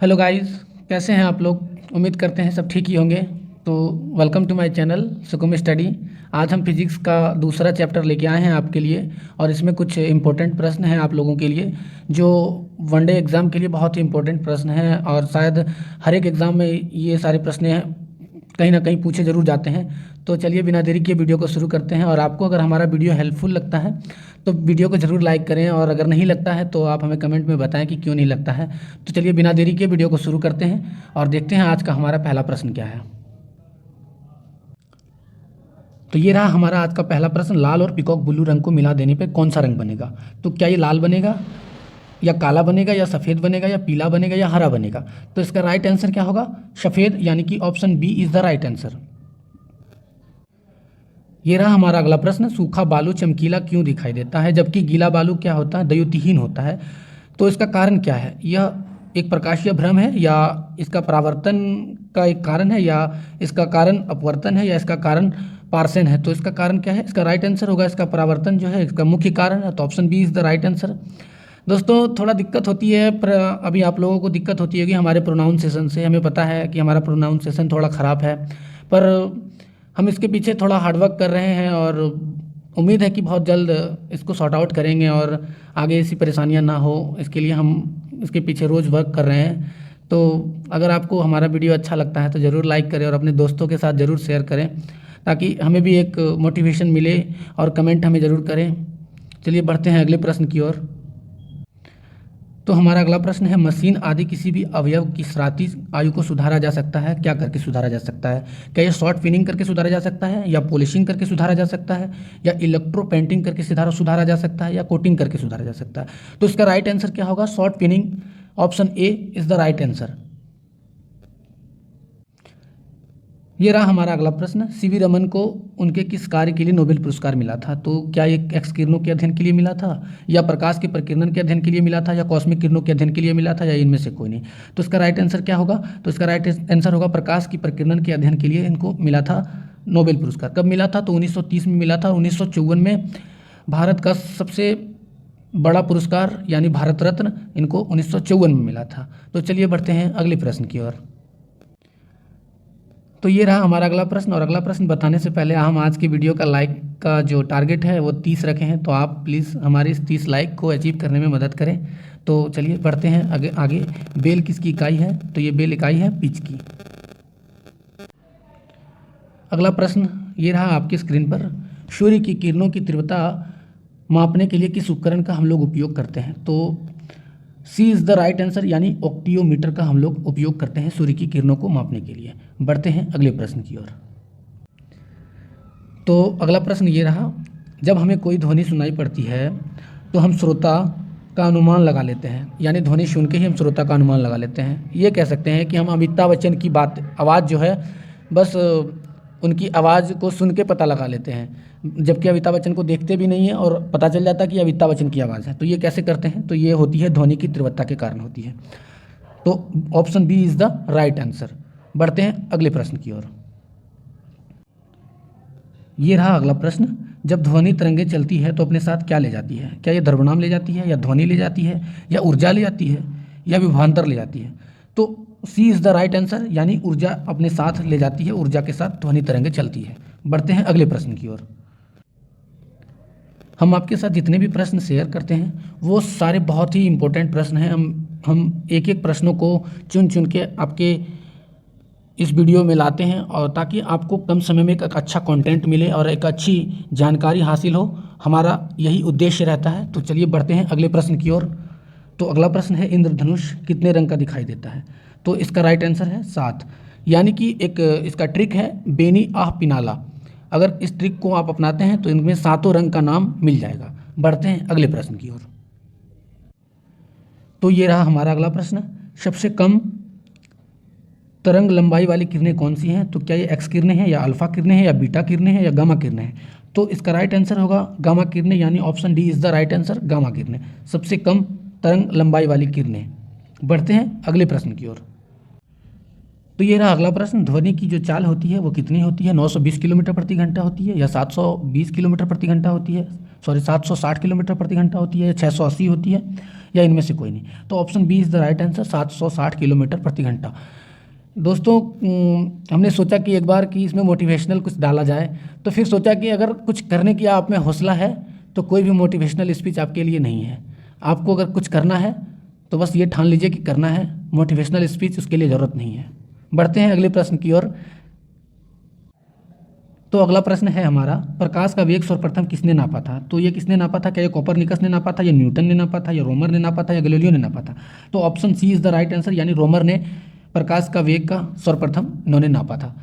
Hello guys, कैसे हैं आप लोग। उम्मीद करते हैं सब ठीक ही होंगे। तो वेलकम टू माय चैनल सुकुम स्टडी। आज हम फिजिक्स का दूसरा चैप्टर लेके आए हैं आपके लिए, और इसमें कुछ इम्पोर्टेंट प्रश्न हैं आप लोगों के लिए जो वनडे एग्ज़ाम के लिए बहुत ही इम्पोर्टेंट प्रश्न हैं, और शायद हर एक एग्ज़ाम में ये सारे प्रश्न कहीं ना कहीं पूछे ज़रूर जाते हैं। तो चलिए बिना देरी के वीडियो को शुरू करते हैं। और आपको अगर हमारा वीडियो हेल्पफुल लगता है तो वीडियो को ज़रूर लाइक करें, और अगर नहीं लगता है तो आप हमें कमेंट में बताएं कि क्यों नहीं लगता है। तो चलिए बिना देरी के वीडियो को शुरू करते हैं और देखते हैं आज का हमारा पहला प्रश्न क्या है। तो ये रहा हमारा आज का पहला प्रश्न, लाल और पीकॉक ब्लू रंग को मिला देने पे कौन सा रंग बनेगा। तो क्या ये लाल बनेगा, या काला बनेगा, या सफ़ेद बनेगा, या पीला बनेगा, या हरा बनेगा। तो इसका राइट आंसर क्या होगा, सफ़ेद, यानी कि option B is the right answer. ये रहा हमारा अगला प्रश्न, सूखा बालू चमकीला क्यों दिखाई देता है जबकि गीला बालू क्या होता है, द्युतिहीन होता है। तो इसका कारण क्या है, यह एक प्रकाशीय भ्रम है, या इसका परावर्तन का एक कारण है, या इसका कारण अपवर्तन है, या इसका कारण पार्सन है। तो इसका कारण क्या है, इसका राइट आंसर होगा इसका परावर्तन जो है इसका मुख्य कारण है। तो option B is the right answer. दोस्तों थोड़ा दिक्कत होती है, पर अभी आप लोगों को दिक्कत होती है कि हमारे प्रोनाउंसिएशन से, हमें पता है कि हमारा प्रोनाउंसिएशन थोड़ा ख़राब है, पर हम इसके पीछे थोड़ा हार्डवर्क कर रहे हैं, और उम्मीद है कि बहुत जल्द इसको सॉर्ट आउट करेंगे और आगे ऐसी परेशानियां ना हो, इसके लिए हम इसके पीछे रोज़ वर्क कर रहे हैं। तो अगर आपको हमारा वीडियो अच्छा लगता है तो ज़रूर लाइक करें और अपने दोस्तों के साथ ज़रूर शेयर करें, ताकि हमें भी एक मोटिवेशन मिले, और कमेंट हमें ज़रूर करें। चलिए बढ़ते हैं अगले प्रश्न की ओर। तो हमारा अगला प्रश्न है, मशीन आदि किसी भी अवयव की सराहती आयु को सुधारा जा सकता है, क्या करके सुधारा जा सकता है। क्या ये शॉर्ट फिनिंग करके सुधारा जा सकता है, या पॉलिशिंग करके सुधारा जा सकता है, या इलेक्ट्रो पेंटिंग करके सुधारा जा सकता है, या कोटिंग करके सुधारा जा सकता है। तो इसका राइट आंसर क्या होगा, शॉर्ट फिनिंग। Option A is the right answer. ये रहा हमारा अगला प्रश्न, सीवी रमन को उनके किस कार्य के लिए नोबेल पुरस्कार मिला था। तो क्या ये एक्स किरणों के अध्ययन के लिए मिला था, या प्रकाश के प्रकीर्णन के अध्ययन के लिए मिला था, या कॉस्मिक किरणों के अध्ययन के लिए मिला था, या इनमें से कोई नहीं। तो इसका राइट आंसर क्या होगा, तो इसका राइट आंसर होगा प्रकाश की प्रकीर्णन के अध्ययन के लिए इनको मिला था नोबेल पुरस्कार। कब मिला था, तो 1930 में मिला था। 1954 में भारत का सबसे बड़ा पुरस्कार यानी भारत रत्न इनको 1954 में मिला था। तो चलिए बढ़ते हैं अगले प्रश्न की ओर। तो ये रहा हमारा अगला प्रश्न, और अगला प्रश्न बताने से पहले हम आज की वीडियो का लाइक का जो टारगेट है वो 30 रखे हैं, तो आप प्लीज़ हमारे इस 30 लाइक को अचीव करने में मदद करें। तो चलिए बढ़ते हैं आगे आगे। बेल किसकी इकाई है, तो ये बेल इकाई है पिच की। अगला प्रश्न ये रहा आपकी स्क्रीन पर, सूर्य की किरणों की तीव्रता मापने के लिए किस उपकरण का हम लोग उपयोग करते हैं। तो सी इज़ द राइट आंसर, यानी ऑक्टियोमीटर का हम लोग उपयोग करते हैं सूर्य की किरणों को मापने के लिए। बढ़ते हैं अगले प्रश्न की ओर। तो अगला प्रश्न ये रहा, जब हमें कोई ध्वनि सुनाई पड़ती है तो हम श्रोता का अनुमान लगा लेते हैं, यानी ध्वनि सुन के ही हम श्रोता का अनुमान लगा लेते हैं। ये कह सकते हैं कि हम अमिताभ बच्चन की आवाज़ जो है बस उनकी आवाज़ को सुन के पता लगा लेते हैं, जबकि अमिताभ बच्चन को देखते भी नहीं है और पता चल जाता है कि अमिताभ बच्चन की आवाज़ है। तो ये कैसे करते हैं, तो ये होती है ध्वनि की तीव्रता के कारण होती है। तो option B is the right answer. बढ़ते हैं अगले प्रश्न की ओर। ये रहा अगला प्रश्न, जब ध्वनि तरंगें चलती है तो अपने साथ क्या ले जाती है। क्या ये द्रव्यनाम ले जाती है, या ध्वनि ले जाती है, या ऊर्जा ले जाती है, या विभवांतर ले जाती है। तो सी इज़ द राइट आंसर, यानी ऊर्जा अपने साथ ले जाती है, ऊर्जा के साथ ध्वनि तरंगें चलती है। बढ़ते हैं अगले प्रश्न की ओर। हम आपके साथ जितने भी प्रश्न शेयर करते हैं वो सारे बहुत ही इंपॉर्टेंट प्रश्न हैं। हम एक एक प्रश्नों को चुन चुन के आपके इस वीडियो में लाते हैं, और ताकि आपको कम समय में एक अच्छा कंटेंट मिले और एक अच्छी जानकारी हासिल हो, हमारा यही उद्देश्य रहता है। तो चलिए बढ़ते हैं अगले प्रश्न की ओर। तो अगला प्रश्न है, इंद्रधनुष कितने रंग का दिखाई देता है। तो इसका राइट आंसर है 7, यानी कि एक इसका ट्रिक है बेनी आह पिनाला। अगर इस ट्रिक को आप अपनाते हैं तो इनमें 7 रंग का नाम मिल जाएगा। बढ़ते हैं अगले प्रश्न की ओर। तो ये रहा हमारा अगला प्रश्न, सबसे कम तरंग लंबाई वाली किरणें कौन सी हैं। तो क्या ये एक्स किरणें हैं, या अल्फा किरणें हैं, या बीटा किरणें हैं, या गामा किरणें हैं। तो इसका राइट आंसर होगा गामा किरणें, यानी option D is the right answer, gamma किरणें, सबसे कम तरंग लंबाई वाली किरणें। बढ़ते हैं अगले प्रश्न की ओर। तो ये रहा अगला प्रश्न, ध्वनि की जो चाल होती है वो कितनी होती है? 920 किलोमीटर प्रति घंटा होती है, या 720 किलोमीटर प्रति घंटा होती है, सॉरी 760 किलोमीटर प्रति घंटा होती है, या 680 होती है, या इनमें से कोई नहीं? तो option B is the right answer, 760 kilometre प्रति घंटा। दोस्तों हमने सोचा कि एक बार कि इसमें मोटिवेशनल कुछ डाला जाए, तो फिर सोचा कि अगर कुछ करने की आप में हौसला है तो कोई भी मोटिवेशनल स्पीच आपके लिए नहीं है। आपको अगर कुछ करना है तो बस ये ठान लीजिए कि करना है, मोटिवेशनल स्पीच उसके लिए ज़रूरत नहीं है। बढ़ते हैं अगले प्रश्न की ओर। तो अगला प्रश्न है हमारा, प्रकाश का वेग सर्वप्रथम किसने नापा था? तो ये किसने नापा था? क्या ये कोपरनिकस ने नापा था, या न्यूटन ने नापा था, या रोमर ने नापा था, या गैलीलियो ने नापा था? तो option C is the right answer, यानी रोमर ने प्रकाश का वेग का सर्वप्रथम इन्होंने नापा था।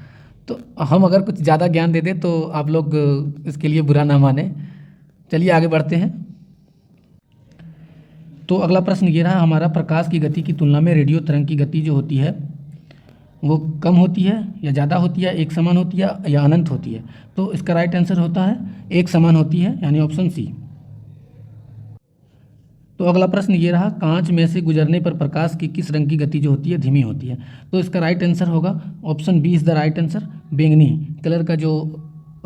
तो हम अगर कुछ ज़्यादा ज्ञान दे दें तो आप लोग इसके लिए बुरा ना माने। चलिए आगे बढ़ते हैं। तो अगला प्रश्न ये रहा हमारा, प्रकाश की गति की तुलना में रेडियो तरंग की गति जो होती है वो कम होती है या ज़्यादा होती है, एक समान होती है या अनंत होती है? तो इसका राइट आंसर होता है एक समान होती है, यानी ऑप्शन सी। तो अगला प्रश्न ये रहा, कांच में से गुजरने पर प्रकाश की किस रंग की गति जो होती है धीमी होती है? तो इसका राइट आंसर होगा option B is the right answer, बैंगनी कलर का जो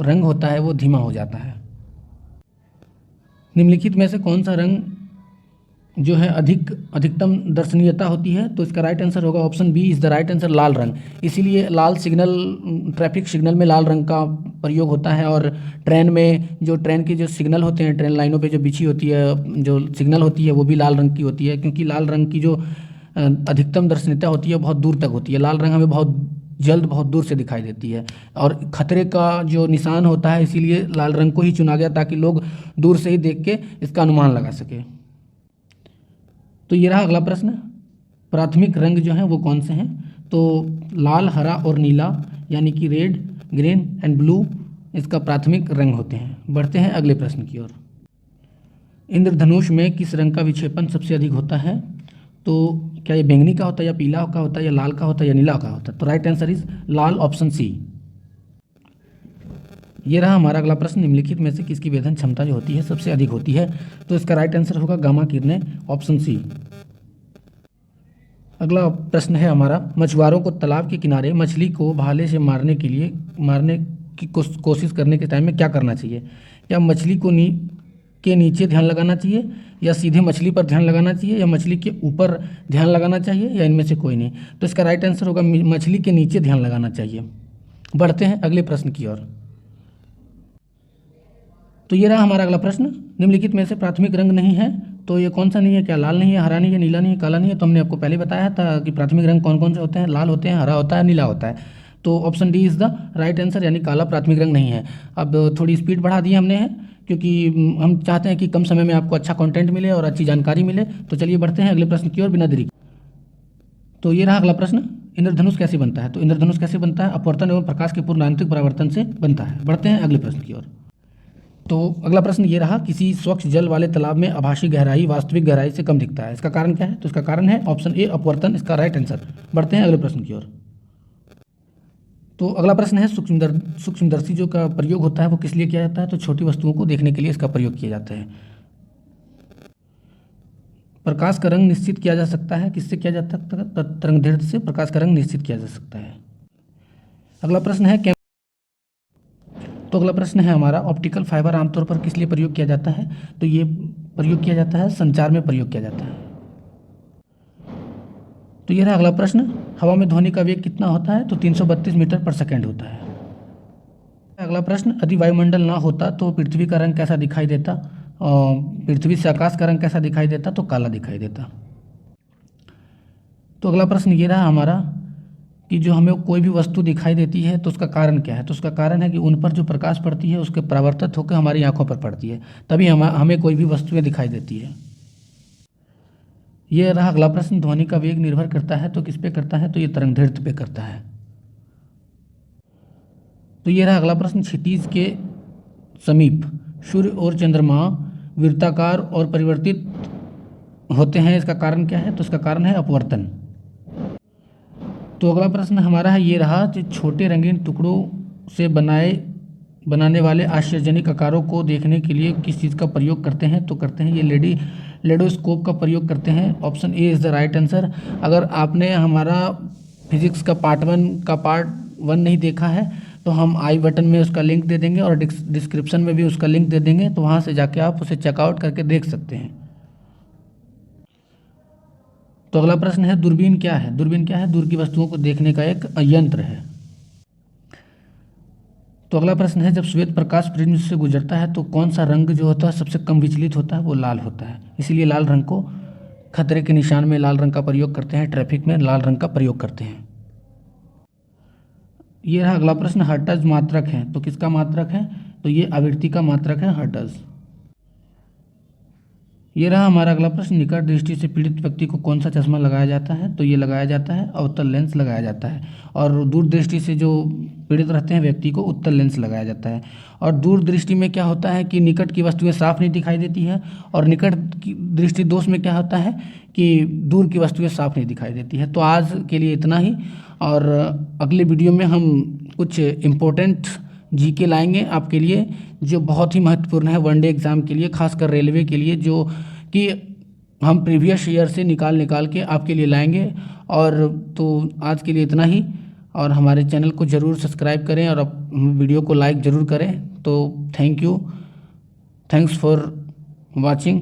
रंग होता है वो धीमा हो जाता है। निम्नलिखित में से कौन सा रंग जो है अधिकतम दर्शनीयता होती है? तो इसका राइट आंसर होगा option B is the right answer, लाल रंग। इसीलिए लाल सिग्नल, ट्रैफिक सिग्नल में लाल रंग का प्रयोग होता है, और ट्रेन में जो ट्रेन के जो सिग्नल होते हैं, ट्रेन लाइनों पे जो बिछी होती है जो सिग्नल होती है वो भी लाल रंग की होती है, क्योंकि लाल रंग की जो अधिकतम दर्शनीयता होती है बहुत दूर तक होती है। लाल रंग हमें बहुत जल्द बहुत दूर से दिखाई देती है, और खतरे का जो निशान होता है, इसीलिए लाल रंग को ही चुना गया ताकि लोग दूर से ही देख के इसका अनुमान लगा सके। तो ये रहा अगला प्रश्न, प्राथमिक रंग जो हैं वो कौन से हैं? तो लाल, हरा और नीला, यानी कि रेड, ग्रीन एंड ब्लू इसका प्राथमिक रंग होते हैं। बढ़ते हैं अगले प्रश्न की ओर। इंद्रधनुष में किस रंग का विक्षेपण सबसे अधिक होता है? तो क्या ये बैंगनी का होता है, या पीला का होता है, या लाल का होता है, या नीला का होता है? तो राइट आंसर इज लाल, ऑप्शन सी। ये रहा हमारा अगला प्रश्न, निम्नलिखित में से किसकी वेधन क्षमता जो होती है सबसे अधिक होती है? तो इसका राइट आंसर होगा गामा किरणें, ऑप्शन सी। अगला प्रश्न है हमारा, मछुआरों को तालाब के किनारे मछली को भाले से मारने की कोशिश करने के टाइम में क्या करना चाहिए? या मछली को के नीचे ध्यान लगाना चाहिए, या सीधे मछली पर ध्यान लगाना चाहिए, या मछली के ऊपर ध्यान लगाना चाहिए, या इनमें से कोई नहीं? तो इसका राइट आंसर होगा मछली के नीचे ध्यान लगाना चाहिए। बढ़ते हैं अगले प्रश्न की ओर। तो ये रहा हमारा अगला प्रश्न, निम्नलिखित में से प्राथमिक रंग नहीं है, तो ये कौन सा नहीं है? क्या लाल नहीं है, हरा नहीं है, नीला नहीं है, काला नहीं है? तो हमने आपको पहले बताया था कि प्राथमिक रंग कौन कौन से होते हैं, लाल होते हैं, हरा होता है, नीला होता है। तो option D is the right answer, यानी काला प्राथमिक रंग नहीं है। अब थोड़ी स्पीड बढ़ा दी हमने है, क्योंकि हम चाहते हैं कि कम समय में आपको अच्छा कंटेंट मिले और अच्छी जानकारी मिले। तो चलिए बढ़ते हैं अगले प्रश्न की ओर बिना देरी। तो ये रहा अगला प्रश्न, इंद्रधनुष कैसे बनता है? तो इंद्रधनुष कैसे बनता है? अपवर्तन एवं प्रकाश के पूर्ण यांत्रिक परावर्तन से बनता है। बढ़ते हैं अगले प्रश्न की ओर। तो अगला प्रश्न ये रहा, किसी स्वच्छ जल वाले तालाब में आभासी गहराई वास्तविक गहराई से कम दिखता है, इसका कारण क्या है? तो इसका कारण है ऑप्शन ए, अपवर्तन, इसका राइट आंसर। बढ़ते हैं अगले प्रश्न की ओर। तो अगला प्रश्न है, सूक्ष्मदर्शी जो का प्रयोग होता है वो किस लिए किया जाता है? तो छोटी वस्तुओं को देखने के लिए इसका प्रयोग किया जाता है। प्रकाश का रंग निश्चित किया जा सकता है, किससे किया जाता है? तरंगदैर्घ्य से प्रकाश का रंग निश्चित किया जा सकता है। अगला प्रश्न है, तो अगला प्रश्न है हमारा, ऑप्टिकल फाइबर आमतौर पर किस लिए प्रयोग किया जाता है? तो ये प्रयोग किया जाता है संचार में प्रयोग किया जाता है। तो ये रहा अगला प्रश्न, हवा में ध्वनि का वेग कितना होता है? तो 332 मीटर पर सेकेंड होता है। अगला प्रश्न, यदि वायुमंडल ना होता तो पृथ्वी का रंग कैसा दिखाई देता? पृथ्वी से आकाश का रंग कैसा दिखाई देता? तो काला दिखाई देता। तो अगला प्रश्न ये रहा हमारा कि जो हमें कोई भी वस्तु दिखाई देती है तो उसका कारण क्या है? तो उसका कारण है कि उन पर जो प्रकाश पड़ती है उसके परावर्तित होकर हमारी आंखों पर पड़ती है, तभी हमें कोई भी वस्तुएं दिखाई देती है। ये रहा अगला प्रश्न, ध्वनि का वेग निर्भर करता है तो किस पे करता है? तो ये तरंगदैर्घ्य पे करता है। तो ये रहा अगला प्रश्न, क्षितिज के समीप सूर्य और चंद्रमा वृत्ताकार और परिवर्तित होते हैं, इसका कारण क्या है? तो इसका कारण है अपवर्तन। तो अगला प्रश्न हमारा है ये रहा, कि छोटे रंगीन टुकड़ों से बनाने वाले आश्चर्यजनक आकारों को देखने के लिए किस चीज़ का प्रयोग करते हैं? तो करते हैं ये लेडोस्कोप का प्रयोग करते हैं। Option A is the right answer. अगर आपने हमारा फिजिक्स का पार्ट 1 का पार्ट 1 नहीं देखा है तो हम आई बटन में उसका लिंक दे देंगे और डिस्क्रिप्शन में भी उसका लिंक दे देंगे, तो वहाँ से जाके आप उसे चेकआउट करके देख सकते हैं। तो अगला प्रश्न है, दूरबीन क्या है? दूरबीन क्या है? दूर की वस्तुओं को देखने का एक यंत्र है। तो अगला प्रश्न है, जब श्वेत प्रकाश प्रिज्म से गुजरता है तो कौन सा रंग जो होता है सबसे कम विचलित होता है? वो लाल होता है। इसीलिए लाल रंग को खतरे के निशान में लाल रंग का प्रयोग करते हैं, ट्रैफिक में लाल रंग का प्रयोग करते हैं। ये रहा अगला प्रश्न, हर्ट्ज मात्रक है तो किसका मात्रक है? तो ये आवृत्ति का मात्रक है, हर्ट्ज। ये रहा हमारा अगला प्रश्न, निकट दृष्टि से पीड़ित व्यक्ति को कौन सा चश्मा लगाया जाता है? तो ये लगाया जाता है अवतल लेंस लगाया जाता है। और दूर दृष्टि से जो पीड़ित रहते हैं व्यक्ति को उत्तल लेंस लगाया जाता है। और दूर दृष्टि में क्या होता है कि निकट की वस्तुएं साफ नहीं दिखाई देती है, और निकट की दृष्टि दोष में क्या होता है कि दूर की वस्तुएं साफ नहीं दिखाई देती है। तो आज के लिए इतना ही, और अगले वीडियो में हम कुछ इम्पोर्टेंट जीके लाएंगे आपके लिए, जो बहुत ही महत्वपूर्ण है वनडे एग्ज़ाम के लिए, खासकर रेलवे के लिए, जो कि हम प्रीवियस ईयर से निकाल निकाल के आपके लिए लाएंगे। और तो आज के लिए इतना ही, और हमारे चैनल को ज़रूर सब्सक्राइब करें और वीडियो को लाइक ज़रूर करें। तो thank you, thanks for watching.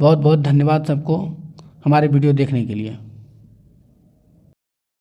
बहुत बहुत धन्यवाद सबको हमारे वीडियो देखने के लिए।